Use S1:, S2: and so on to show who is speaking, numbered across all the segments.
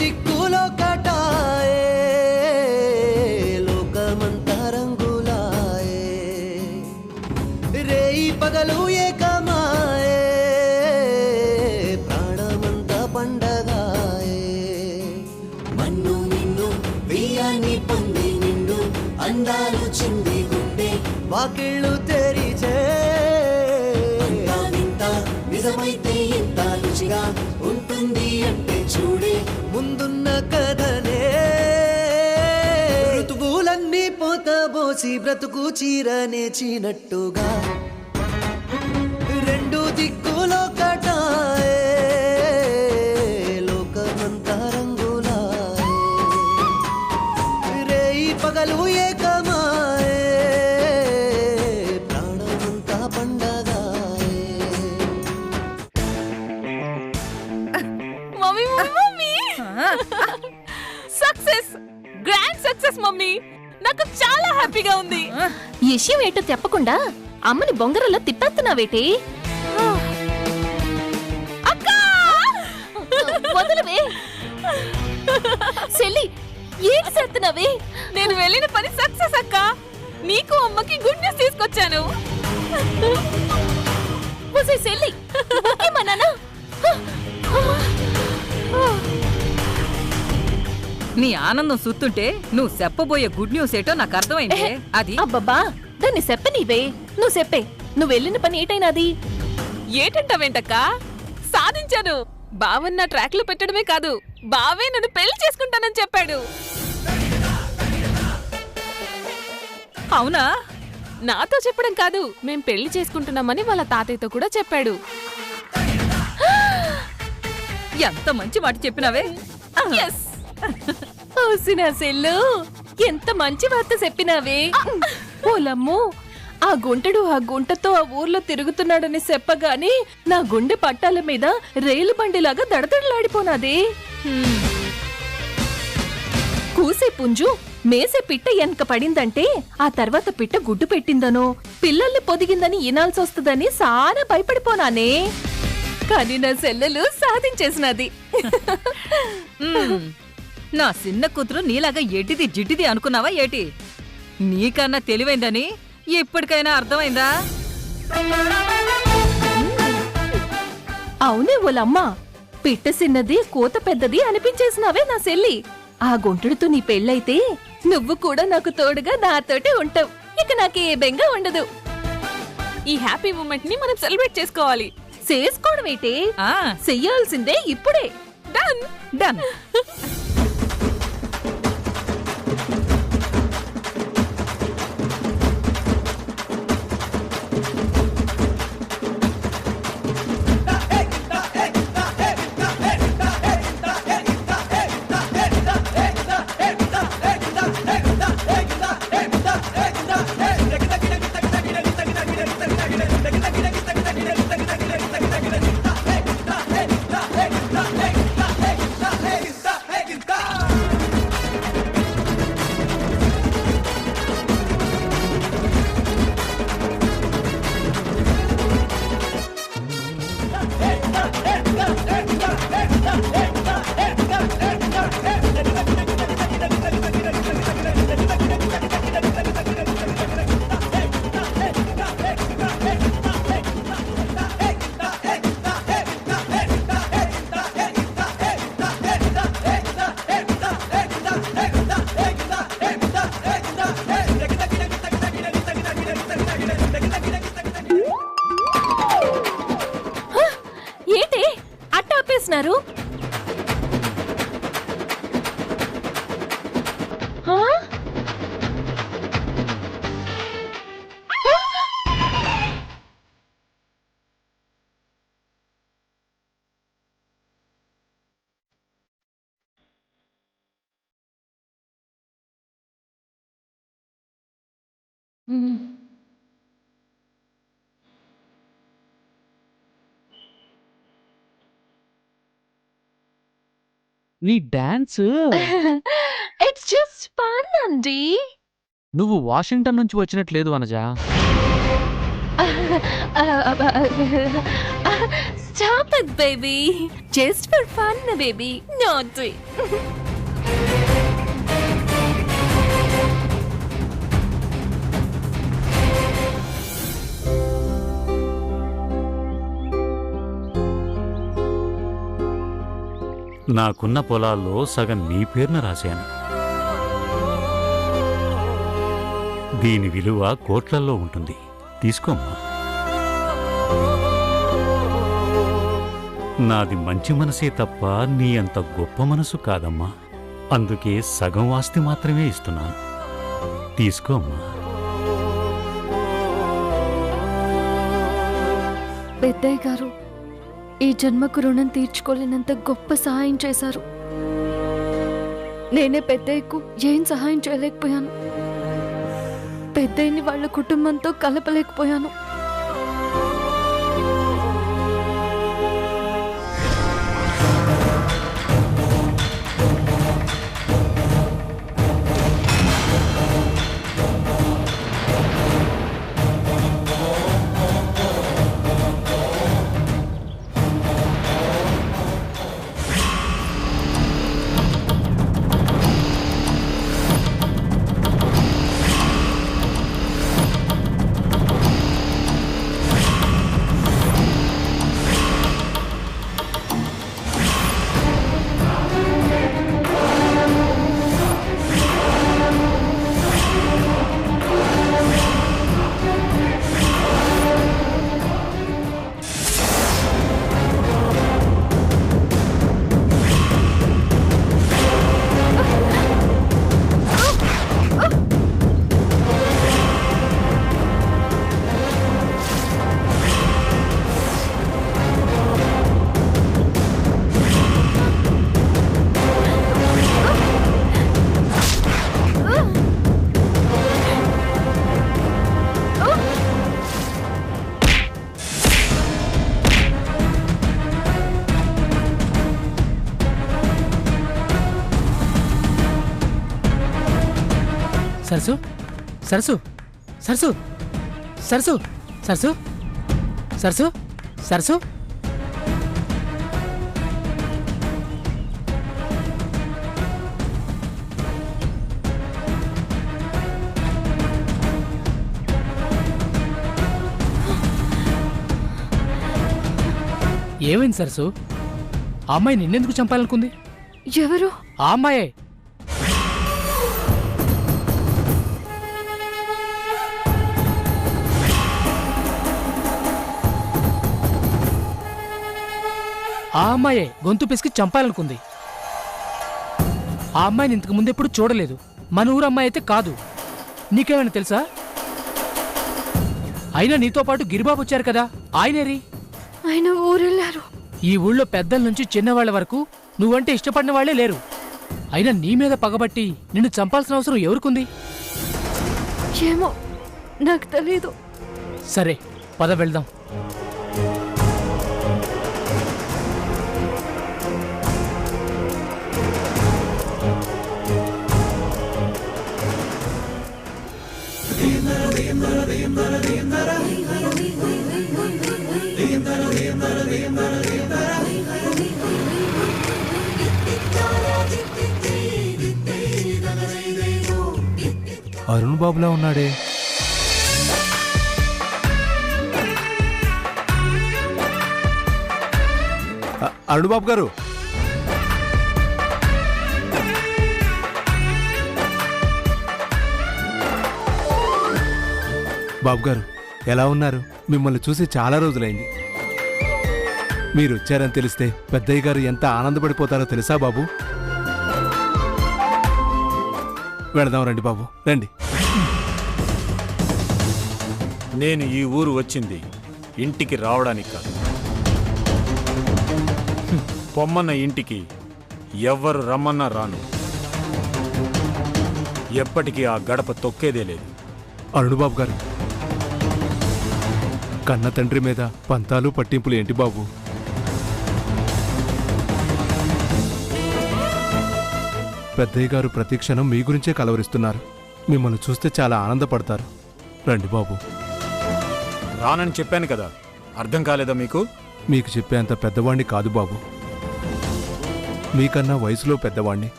S1: దిక్కులో కటాయే లోకమంతా రంగులాయే రేయి పగలు ఏకమాయే ప్రాణమంతా పండగాయే మన్ను నిన్ను బియ్యాన్ని పొంది నిండు అందాలు చింది గుండె వాకిళ్ళు తెరిచే నిజమైతే ఎంత రుచిగా ఉంటుంది అంటే చూడే ముందున్న కథనే ఋతువులన్నీ పోతబోసి బ్రతుకు చీరనేచినట్టుగా రెండు దిక్కులో కటాయే లోకమంతా రంగులాయే రేయి పగలు ఏకమాయే ప్రాణమంతా పండగాయే
S2: mummy mummy success, grand success mummy. నాకు చాలా హ్యాపీగా ఉంది.
S3: ఈ విషయం ఏంటో చెప్పకుండా అమ్మని బొంగరలో తిప్పేస్తున్నావేటి?
S2: అక్కా
S3: వదలవే సెల్లి, ఏంటి చేస్తున్నావే?
S2: నేను వెళ్ళిన పని సక్సెస్ అక్క. నీకు అమ్మకి గుడ్ న్యూస్ తీసుకొచ్చాను.
S3: ఒసే సెల్లి, ఓకేమన్నానా?
S4: నీ ఆనందం సుత్తుంటే నువ్వు చెప్పబోయే గుడ్ న్యూస్ ఏటో నాకు అర్థమైంది. అది
S3: అబ్బబ్బా, దాన్ని చెప్పనీవే. నువ్వు చెప్పే, నువ్వు వెళ్ళిన పని ఏటైనాది?
S2: ఏటంటావేంటక్క? సాధించాను. బావన్న ట్రాక్ లో పెట్టడమే కాదు, బావే నన్ను పెళ్లి చేసుకుంటానని చెప్పాడు.
S4: అవునా?
S2: నాతో చెప్పడం కాదు, మేం పెళ్లి చేసుకుంటున్నామని వాళ్ళ తాతయ్యతో కూడా చెప్పాడు.
S4: ఎంత మంచి మాట చెప్పినావే.
S2: ఎస్.
S3: ఓసిన సెల్లు, ఎంత మంచి వార్త చెప్పినావే. ఓలమ్ము, ఆ గుంటడు ఆ గుంటతో ఆ ఊర్లో తిరుగుతున్నాడని చెప్పగానే నా గుండె పట్టాల మీద రైలు బండిలాగా దడదడలాడిపోనాదే. కూసే పుంజు మేసే పిట్ట వెనక పడిందంటే ఆ తర్వాత పిట్ట గుడ్డు పెట్టిందనో పిల్లల్ని పొదిగిందని ఇనాల్సొస్తుందని సారా భయపడిపోనానే. కానీ నా సెల్లెలు సాధించేసినది.
S4: నా చిన్న కూతురు నీలాగా ఎడ్డిది జిడ్డిది అనుకున్నావా ఏటి? నీకన్నా తెలివైందని ఇప్పటికైనా అర్థమైందా?
S3: అవునే ఓలమ్మా, పిట్ట చిన్నది కోత పెద్దది అనిపించేసినావే నా సెల్లి. ఆ గుంటడితో నీ పెళ్ళైతే నువ్వు కూడా నాకు తోడుగా నాతోటే ఉంటావు. ఇక నాకే బెంగ ఉండదు.
S2: ఈ హ్యాపీ మూమెంట్ ని మనం సెలబ్రేట్ చేసుకోవాలి.
S3: చేసుకోవడం ఏంటే,
S4: ఆ,
S3: చెయ్యాల్సిందే ఇప్పుడే.
S2: Done
S4: done.
S3: ఏంటే అట్ట ఆపేసినారు?
S5: నీ డాన్స్
S3: ఇట్స్ జస్ట్ ఫన్ అండి.
S5: నువ్వు వాషింగ్టన్ నుంచి వచ్చినట్లేదు Vanaja.
S3: Stop it, baby. Just for fun, baby. Naughty.
S6: నాకున్న పొలాల్లో సగం నీ పేరున రాశాను. దీని విలువ కోట్లల్లో ఉంటుంది. తీసుకోమ్మా. నాది మంచి మనసే తప్ప నీ అంత గొప్ప మనసు కాదమ్మా. అందుకే సగం ఆస్తి మాత్రమే ఇస్తున్నాను. తీసుకోమ్మా.
S7: పెద్దయ్య గారు ఈ జన్మకు రుణం తీర్చుకోలేనంత గొప్ప సహాయం చేశారు. నేనే పెద్దయ్యకు ఏం సహాయం చేయలేకపోయాను. పెద్దయ్యని వాళ్ళ కుటుంబంతో కలపలేకపోయాను.
S8: సరసు సరసు సరసు సరసు సరసు సరసు సరసు ఏమైంది సరసు? ఆ అమ్మాయి నిన్నెందుకు చంపాలనుకుంది?
S7: ఎవరు?
S8: ఆ అమ్మాయే. ఆ అమ్మాయే గొంతు పిసికి చంపాలనుకుంది. ఆ అమ్మాయిని ఇంతకు ముందెప్పుడు చూడలేదు. మన ఊరు అమ్మాయి అయితే కాదు. నీకేమైనా తెలుసా? అయినా నీతో పాటు గిరిబాబు వచ్చారు కదా, ఆయనేరి?
S7: ఆయన ఊరెళ్ళారు.
S8: ఈ ఊళ్ళో పెద్దల నుంచి చిన్నవాళ్ల వరకు నువ్వంటే ఇష్టపడిన వాళ్లే లేరు. అయినా నీ మీద పగబట్టి నిన్ను చంపాల్సిన అవసరం ఎవరికుంది?
S7: ఏమో నాకు తెలీదు.
S8: సరే పద వెళ్దాం.
S9: అరుణ్ బాబులా ఉన్నాడే. అరుణ్ బాబు గారు, బాబు గారు ఎలా ఉన్నారు? మిమ్మల్ని చూసి చాలా రోజులైంది. మీరు వచ్చారని తెలిస్తే పెద్దయ్య గారు ఎంత ఆనందపడిపోతారో తెలుసా బాబు? వెళదాం రండి బాబు, రండి.
S10: నేను ఈ ఊరు వచ్చింది ఇంటికి రావడానికి కాదు. పొమ్మన్న ఇంటికి ఎవ్వరు రమ్మన్నా రాను. ఎప్పటికీ ఆ గడప తొక్కేదే లేదు.
S9: అరుణ్ బాబు గారు, కన్న తండ్రి మీద పంతాలు పట్టింపులు ఏంటి బాబు? పెద్దయ్య గారు ప్రతి క్షణం మీ గురించే కలవరిస్తున్నారు. మిమ్మల్ని చూస్తే చాలా ఆనందపడతారు. రండి బాబు.
S10: రానని చెప్పాను కదా, అర్థం కాలేదా మీకు?
S9: మీకు చెప్పేంత పెద్దవాణ్ణి కాదు బాబు. మీకన్నా వయసులో పెద్దవాణ్ణి.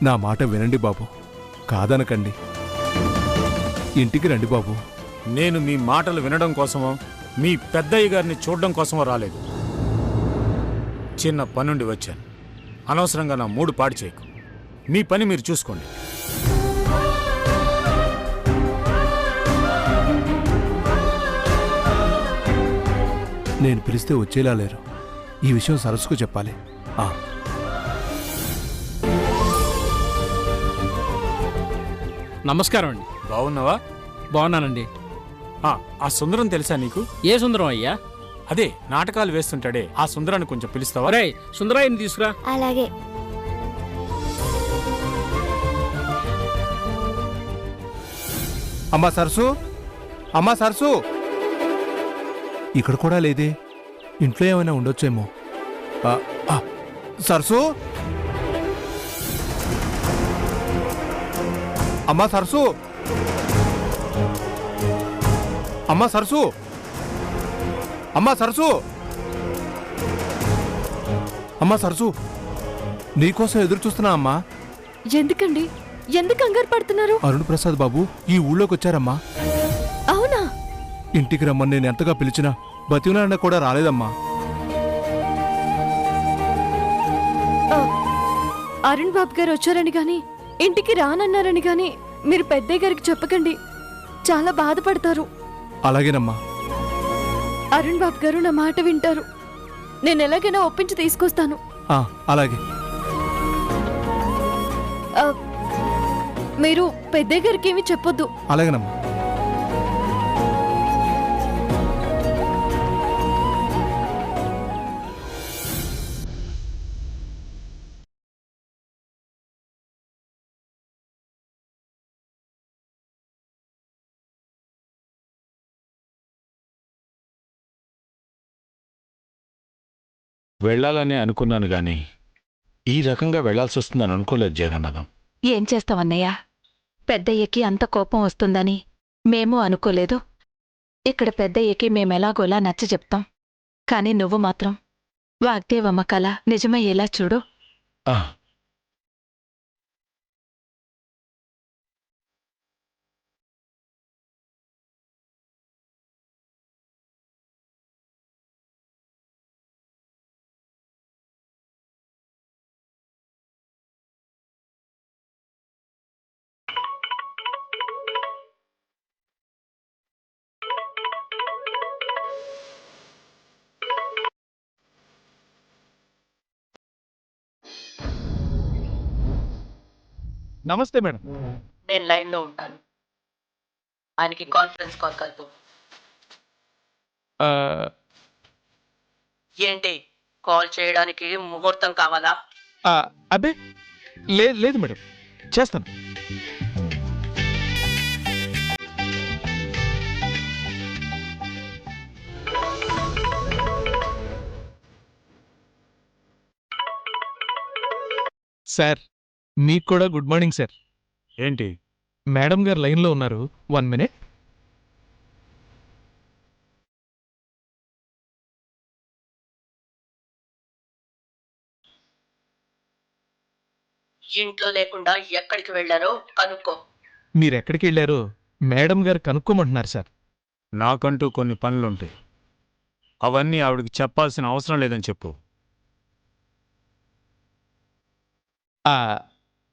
S9: నా మాట వినండి బాబు, కాదనకండి. ఇంటికి రండి బాబు.
S10: నేను మీ మాటలు వినడం కోసమో మీ పెద్దయ్య గారిని చూడడం కోసమో రాలేదు. చిన్న పనుండి వచ్చాను. అనవసరంగా నా మూడు పాడు చేయకు. మీ పని మీరు చూసుకోండి.
S9: నేను పిలిస్తే వచ్చేలా లేరు. ఈ విషయం సరస్సుకు చెప్పాలి.
S8: నమస్కారం అండి.
S10: బాగున్నావా?
S8: బాగున్నానండి.
S10: ఆ సుందరం తెలుసా నీకు?
S8: ఏ సుందరం అయ్యా?
S10: అదే నాటకాలు వేస్తుంటాడే ఆ సుందరాన్ని కొంచెం పిలుస్తావా?
S8: రే సుందరాయిని తీసుకురా.
S7: అలాగే.
S9: అమ్మా సరసు, అమ్మా సరసు, ఇక్కడ కూడా లేదే. ఇంట్లో ఏమైనా ఉండొచ్చేమో. సరసు, అమ్మా సరసు, అమ్మా సరసు, అమ్మా సరసు, అమ్మా సరసు, నీకోసం ఎదురు చూస్తున్నా అమ్మా.
S7: ఎందుకండి? ఎందుకు కంగారు పడుతున్నారు?
S9: అరుణ్ ప్రసాద్ బాబు ఈ ఊళ్ళోకి వచ్చారమ్మా.
S7: అవునా?
S9: ఇంటికి రమ్మని నేను ఎంతగా పిలిచినా బతిమలాడినా కూడా రాలేదమ్మా.
S7: అరుణ్ బాబు గారు వచ్చారని గాని, ఇంటికి రానన్నారని గాని మీరు పెద్దయ్య గారికి చెప్పకండి. చాలా బాధపడతారు.
S9: అలాగేనమ్మా.
S7: అరుణ్ బాబు గారు నా మాట వింటారు. నేను ఎలాగైనా ఒప్పించి తీసుకొస్తాను.
S9: అలాగే.
S7: మీరు పెద్దయ్య గారికి ఏమీ చెప్పొద్దు.
S9: అలాగేనమ్మా.
S11: వెళ్ళాలని అనుకున్నాను గాని ఈ రకంగా వెళ్లాల్సి వస్తుందని అనుకోలేదు జగన్నాథం.
S12: ఏం చేస్తావన్నయ్యా, పెద్దయ్యకి అంత కోపం వస్తుందని మేము అనుకోలేదు. ఇక్కడ పెద్దయ్యకి మేమెలాగోలా నచ్చ చెప్తాం. కాని నువ్వు మాత్రం వాగ్దేవమ్మ కళ నిజమయ్యేలా చూడు.
S9: నమస్తే మేడం.
S12: నేను లైన్లో ఉంటాను. ఆయనకి కాన్ఫరెన్స్ కాల్ కలుపు. ఏంటి, కాల్ చేయడానికి ముహూర్తం కావాలా?
S9: అబ్బే లేదు మేడం, చేస్తాను. సార్ మీకు కూడా గుడ్ మార్నింగ్ సార్.
S10: ఏంటి?
S9: మేడం గారు లైన్లో ఉన్నారు. 1 minute.
S12: ఇంట్లో లేకుండా ఎక్కడికి వెళ్ళారో కనుక్కో.
S9: మీరెక్కడికి వెళ్ళారో మేడం గారు కనుక్కోమంటున్నారు సార్.
S10: నాకంటూ కొన్ని పనులుంటాయి. అవన్నీ ఆవిడకి చెప్పాల్సిన అవసరం లేదని చెప్పు.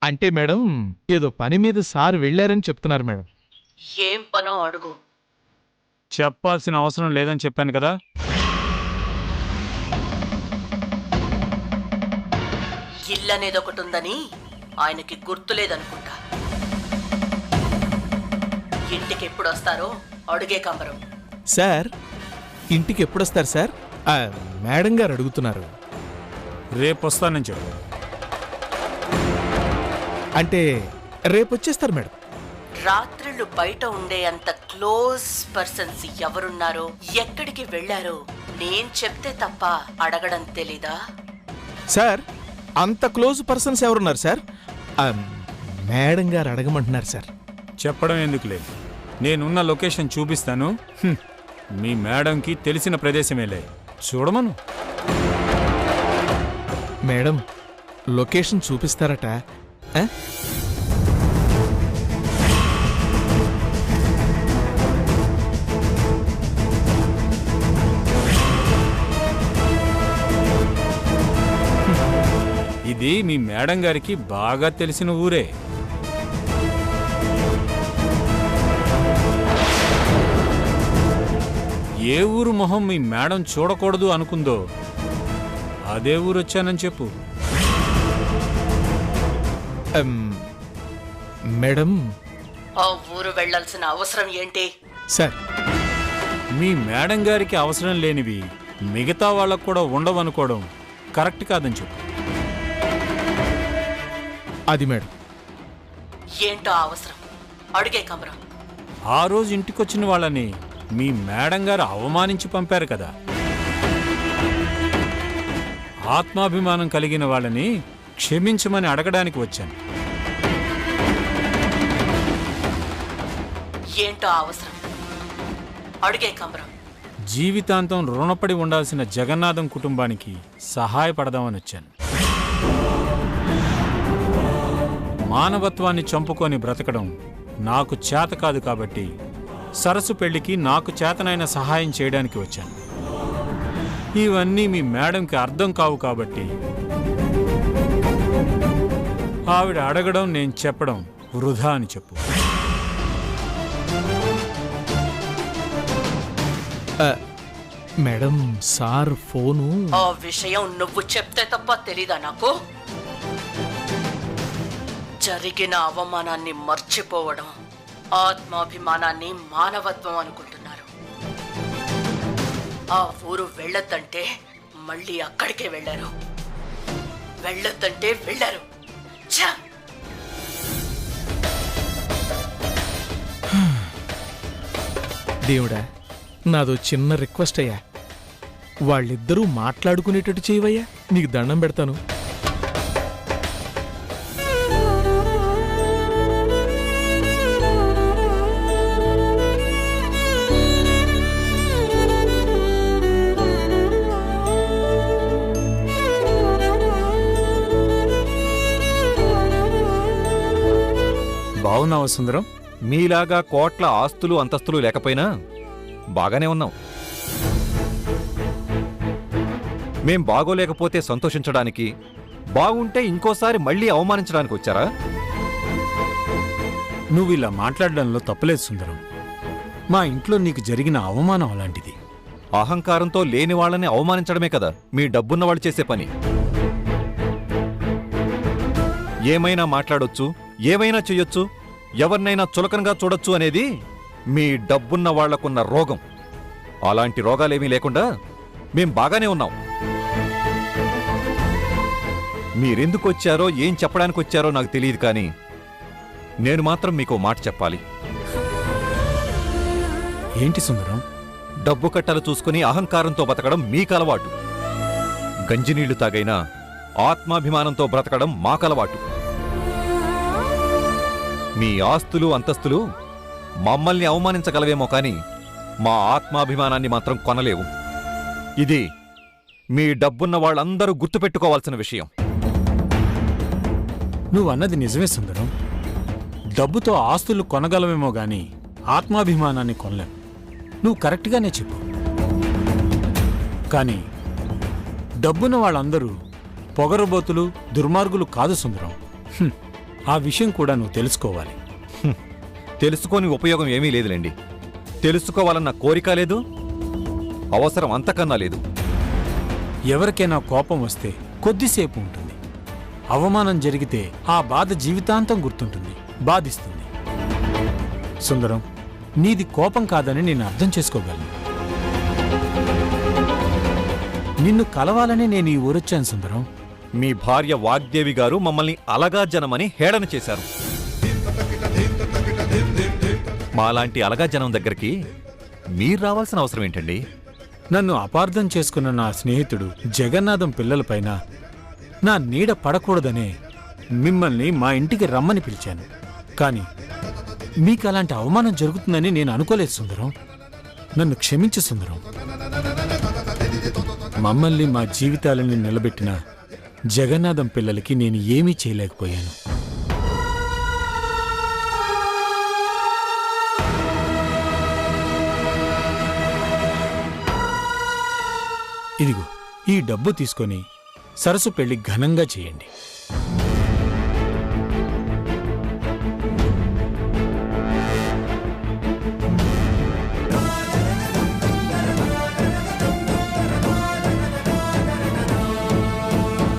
S9: అంటే మేడం ఏదో పని మీద సార్ వెళ్ళారని చెప్తున్నారు మేడం.
S12: ఏం పనో అడుగు.
S10: చెప్పాల్సిన అవసరం లేదని చెప్పాను కదా.
S12: ఇల్లనేది ఒకటి ఉందని ఆయనకి గుర్తులేదనుకుంటా. ఇంటికి ఎప్పుడు వస్తారో అడుగే కంబరం.
S9: సార్ ఇంటికి ఎప్పుడొస్తారు సార్? మేడం గారు అడుగుతున్నారు.
S10: రేపు వస్తానని చెప్పు.
S9: అంటే రేపు వచ్చేస్తారు మేడం.
S12: రాత్రులు బయట ఉండే అంత క్లోజ్ పర్సన్స్ ఎవరున్నారో, ఎక్కడికి వెళ్ళారో నేను చెప్తే తప్ప అడగడం తెలీదా?
S9: సార్ అంత క్లోజ్ పర్సన్స్ ఎవరున్నారు సార్? మేడం గారు అడగమంటున్నారు సార్.
S10: చెప్పడం ఎందుకు లేదు, నేనున్న లొకేషన్ చూపిస్తాను. మీ మేడంకి తెలిసిన ప్రదేశమేలే, చూడమను.
S9: మేడం లొకేషన్ చూపిస్తారట ఆ?
S10: ఇది మీ మేడం గారికి బాగా తెలిసిన ఊరే. ఏ ఊరు మొహం మీ మేడం చూడకూడదు అనుకుందో అదే ఊరు వచ్చానని చెప్పు.
S9: మేడం
S13: ఆ ఊరు వెళ్ళాల్సిన అవసరం ఏంటి?
S9: సార్
S10: మీ మేడం గారికి అవసరం లేనివి మిగతా వాళ్ళకు కూడా ఉండవనుకోవడం కరెక్ట్ కాదని చెప్పు.
S9: అది మేడం.
S13: ఏంటో అవసరం అడిగే కమరా.
S10: ఆ రోజు ఇంటికొచ్చిన వాళ్ళని మీ మేడం గారు అవమానించి పంపారు కదా. ఆత్మాభిమానం కలిగిన వాళ్ళని క్షమించమని అడగడానికి వచ్చాను.
S13: ఏంటో అవసరం అడిగే కమరా.
S10: జీవితాంతం రుణపడి ఉండాల్సిన జగన్నాథం కుటుంబానికి సహాయపడదామని వచ్చాను. మానవత్వాన్ని చంపుకొని బ్రతకడం నాకు చేత కాదు కాబట్టి సరస్సు పెళ్లికి నాకు చేతనైన సహాయం చేయడానికి వచ్చాను. ఇవన్నీ మీ మేడంకి అర్థం కావు కాబట్టి ఆవిడ అడగడం నేను చెప్పడం వృధా అని చెప్పు.
S9: Madam sir phone.
S13: ఆ విషయం నువ్వు చెప్తే తప్ప తెలీదా నాకు? జరిగిన అవమానాన్ని మర్చిపోవడం, ఆత్మాభిమానాన్ని మానవత్వం అనుకుంటున్నారు. ఆ ఊరు వెళ్ళొద్దంటే మళ్ళీ అక్కడికే వెళ్ళారు, వెళ్ళొద్దంటే వెళ్ళారు.
S9: దేవుడా, నాదో చిన్న రిక్వెస్ట్ అయ్యా. వాళ్ళిద్దరూ మాట్లాడుకునేటట్టు చేయవయ్యా, నీకు దండం పెడతాను.
S10: బావున్నావా సుందరం?
S14: మీలాగా కోట్ల ఆస్తులు అంతస్తులు లేకపోయినా బాగానే ఉన్నాం. మేం బాగోలేకపోతే సంతోషించడానికి, బాగుంటే ఇంకోసారి మళ్ళీ అవమానించడానికి వచ్చారా?
S10: నువ్వు ఇలా మాట్లాడడంలో తప్పులేదు సుందరం. మా ఇంట్లో నీకు జరిగిన అవమానం అలాంటిది.
S14: అహంకారంతో లేని వాళ్ళని అవమానించడమే కదా మీ డబ్బున్న వాళ్ళు చేసే పని. ఏమైనా మాట్లాడొచ్చు, ఏమైనా చెయ్యొచ్చు, ఎవరినైనా చులకనగా చూడొచ్చు అనేది మీ డబ్బున్న వాళ్లకున్న రోగం. అలాంటి రోగాలేమీ లేకుండా మేం బాగానే ఉన్నాం. మీరెందుకు వచ్చారో, ఏం చెప్పడానికి వచ్చారో నాకు తెలియదు, కానీ నేను మాత్రం మీకు మాట చెప్పాలి.
S10: ఏంటి సుందరం?
S14: డబ్బు కట్టలు చూసుకుని అహంకారంతో బతకడం మీకలవాటు. గంజినీళ్లు తాగైనా ఆత్మాభిమానంతో బ్రతకడం మాకలవాటు. మీ ఆస్తులు అంతస్తులు మమ్మల్ని అవమానించగలవేమో కానీ మా ఆత్మాభిమానాన్ని మాత్రం కొనలేవు. ఇది మీ డబ్బున్న వాళ్ళందరూ గుర్తుపెట్టుకోవాల్సిన విషయం.
S10: నువ్వన్నది నిజమే సుందరం. డబ్బుతో ఆస్తులు కొనగలవేమో గాని ఆత్మాభిమానాన్ని కొనలేం. నువ్వు కరెక్ట్గానే చెప్పు. కానీ డబ్బున్న వాళ్ళందరూ పొగరుబోతులు, దుర్మార్గులు కాదు సుందరం. ఆ విషయం కూడా నువ్వు తెలుసుకోవాలి.
S14: తెలుసుకొని ఉపయోగం ఏమీ లేదులేండి. తెలుసుకోవాలన్న కోరిక లేదు, అవసరం అంతకన్నా లేదు.
S10: ఎవరికైనా కోపం వస్తే కొద్దిసేపు ఉంటుంది. అవమానం జరిగితే ఆ బాధ జీవితాంతం గుర్తుంటుంది, బాధిస్తుంది. సుందరం, నీది కోపం కాదని నేను అర్థం చేసుకోగలను. నిన్ను కలవాలని నేను ఈ ఊరొచ్చాను సుందరం.
S14: మీ భార్య వాగ్దేవి గారు మమ్మల్ని అలగాజనమని హేళన చేశారు. మాలాంటి అలగాజనం దగ్గరికి మీరు రావాల్సిన అవసరం ఏంటండి?
S10: నన్ను అపార్థం చేసుకున్న నా స్నేహితుడు జగన్నాథం పిల్లలపైన నా నీడ పడకూడదనే మిమ్మల్ని మా ఇంటికి రమ్మని పిలిచాను. కానీ మీకు అలాంటి అవమానం జరుగుతుందని నేను అనుకోలేదు సుందరం. నన్ను క్షమించు సుందరం. మమ్మల్ని మా జీవితాలని నిలబెట్టిన జగన్నాథం పిల్లలకి నేను ఏమీ చేయలేకపోయాను. ఇదిగో ఈ డబ్బు తీసుకొని సరస్సు పెళ్లి ఘనంగా చేయండి.